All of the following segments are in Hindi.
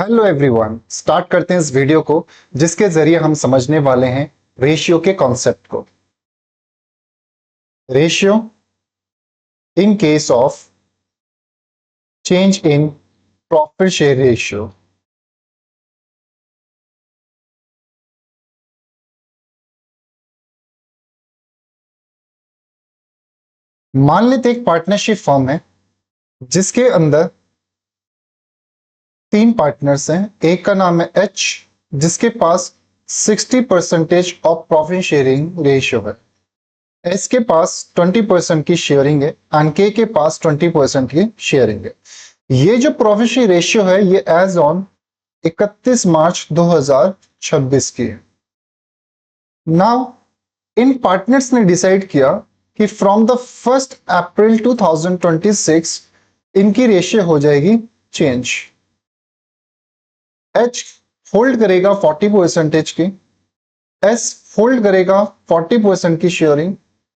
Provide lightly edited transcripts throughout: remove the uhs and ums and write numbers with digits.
हेलो एवरीवन, स्टार्ट करते हैं इस वीडियो को जिसके जरिए हम समझने वाले हैं रेशियो के कॉन्सेप्ट को। Ratio in case of change in profit share ratio. मान लेते एक पार्टनरशिप फर्म है जिसके अंदर तीन पार्टनर्स हैं। एक का नाम है एच, जिसके पास 60% ऑफ प्रॉफिट शेयरिंग रेशियो है। एस के पास 20% की शेयरिंग है एंड के पास 20% की शेयरिंग है। ये जो प्रॉफिट शेयर रेशियो है ये एज ऑन 31 मार्च 2026 की है। नाउ इन पार्टनर्स ने डिसाइड किया कि फ्रॉम द 1 अप्रैल 2026 इनकी रेशियो हो जाएगी चेंज। एच होल्ड करेगा 40% की, एस होल्ड करेगा 40% की शेयरिंग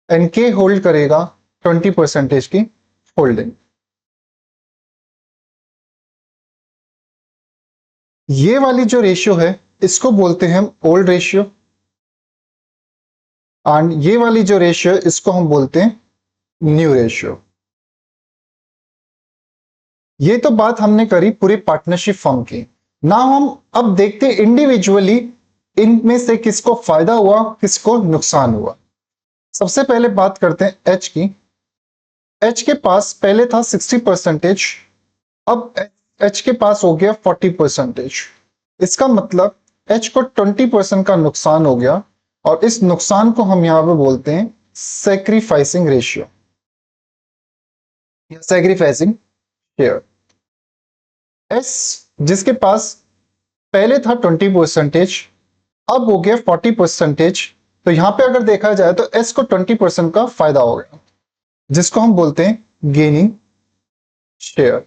एंड के होल्ड करेगा 20% की होल्डिंग। ये वाली जो रेशियो है इसको बोलते हैं हम ओल्ड रेशियो एंड ये वाली जो रेशियो है इसको हम बोलते हैं न्यू रेशियो। ये तो बात हमने करी पूरी पार्टनरशिप फर्म की। ना हम अब देखते हैं इंडिविजुअली इनमें से किसको फायदा हुआ किसको नुकसान हुआ। सबसे पहले बात करते हैं एच की। एच के पास पहले था 60%, अब एच के पास हो गया 40%। इसका मतलब एच को 20% का नुकसान हो गया और इस नुकसान को हम यहां पे बोलते हैं सैक्रिफाइसिंग रेशियो या सैक्रिफाइसिंग शेयर। एस जिसके पास पहले था 20%, अब हो गया 40%। तो यहां पे अगर देखा जाए तो एस को 20% का फायदा हो गया जिसको हम बोलते हैं गेनिंग शेयर।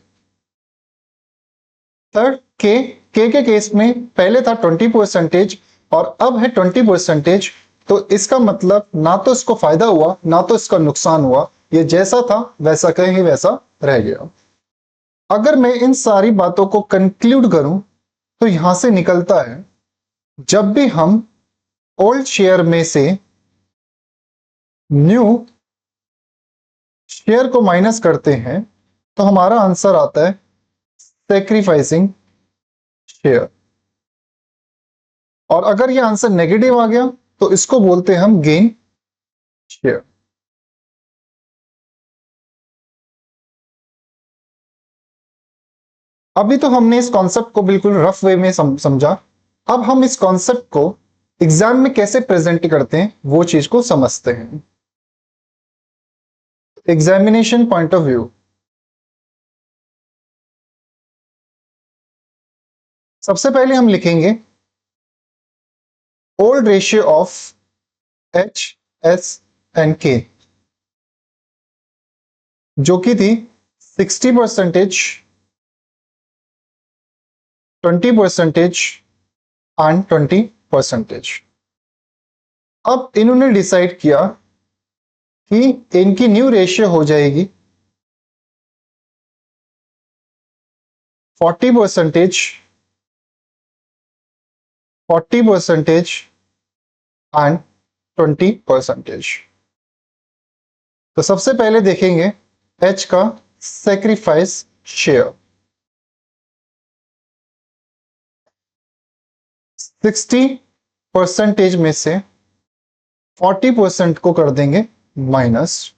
थर्ड के केस में पहले था 20% और अब है 20%। तो इसका मतलब ना तो इसको फायदा हुआ ना तो इसका नुकसान हुआ, ये जैसा था वैसा कहीं वैसा रह गया। अगर मैं इन सारी बातों को कंक्लूड करूं तो यहां से निकलता है जब भी हम ओल्ड शेयर में से न्यू शेयर को माइनस करते हैं तो हमारा आंसर आता है सैक्रिफाइसिंग शेयर। और अगर ये आंसर नेगेटिव आ गया तो इसको बोलते हैं हम गेन शेयर। अभी तो हमने इस कॉन्सेप्ट को बिल्कुल रफ वे में समझा। अब हम इस कॉन्सेप्ट को एग्जाम में कैसे प्रेजेंट करते हैं वो चीज को समझते हैं। एग्जामिनेशन पॉइंट ऑफ व्यू, सबसे पहले हम लिखेंगे old ratio of H S and के जो कि थी 60%, 20% एंड 20%। अब इन्होंने डिसाइड किया कि इनकी न्यू रेशियो हो जाएगी 40%, 40% एंड 20%। तो सबसे पहले देखेंगे एच का सैक्रिफाइस शेयर। 60% में से 40% को कर देंगे माइनस,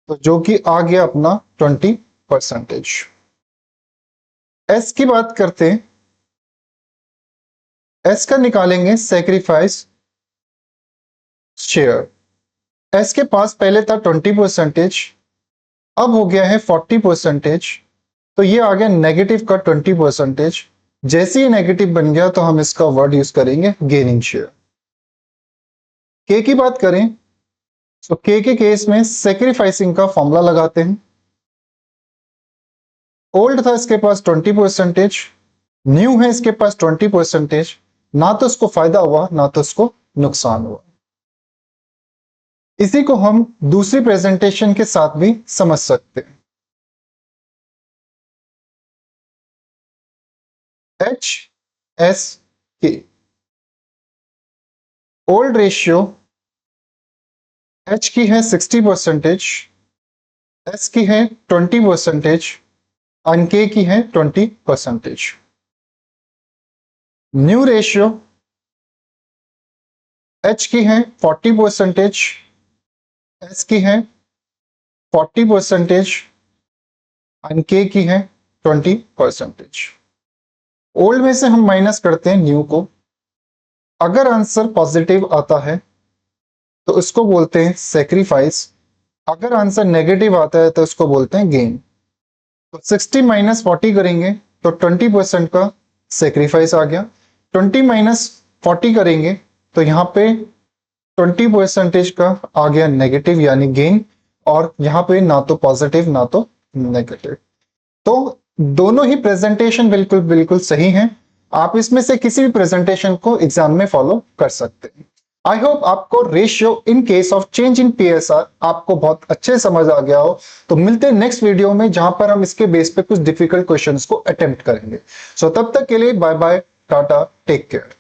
तो जो कि आ गया अपना 20%। एस की बात करते हैं, एस का निकालेंगे सैक्रिफाइस शेयर। एस के पास पहले था 20%, अब हो गया है 40%। तो ये आ गया नेगेटिव का 20%। जैसे ही नेगेटिव बन गया तो हम इसका वर्ड यूज करेंगे गेनिंग शेयर। के की बात करें तो के केस में सैक्रिफाइसिंग का फॉर्मूला लगाते हैं। ओल्ड था इसके पास 20%, न्यू है इसके पास 20%। ना तो इसको फायदा हुआ ना तो इसको नुकसान हुआ। इसी को हम दूसरी प्रेजेंटेशन के साथ भी समझ सकते हैं। एच एस के। ओल्ड रेशियो एच की है 60%, एस की है 20% और के की है 20%। न्यू रेशियो एच की है 40%, एस की है 40% और के की है 20%। ओल्ड में से हम माइनस करते हैं न्यू को। अगर आंसर पॉजिटिव आता है तो उसको बोलते हैं सेक्रीफाइस, अगर आंसर नेगेटिव आता है तो उसको बोलते हैं गेन। तो 60 माइनस 40 करेंगे तो 20% का सेक्रीफाइस आ गया। 20 माइनस 40 करेंगे तो यहाँ पे 20% का आ गया नेगेटिव यानी गेन, और यहाँ पे ना तो पॉजिटिव ना तो नेगेटिव। तो दोनों ही प्रेजेंटेशन बिल्कुल बिल्कुल सही हैं। आप इसमें से किसी भी प्रेजेंटेशन को एग्जाम में फॉलो कर सकते हैं। आई होप आपको ratio in case of change in PSR आपको बहुत अच्छे समझ आ गया हो। तो मिलते हैं नेक्स्ट वीडियो में जहां पर हम इसके बेस पे कुछ डिफिकल्ट क्वेश्चंस को अटेम्प्ट करेंगे। सो तब तक के लिए bye bye, tata, take care.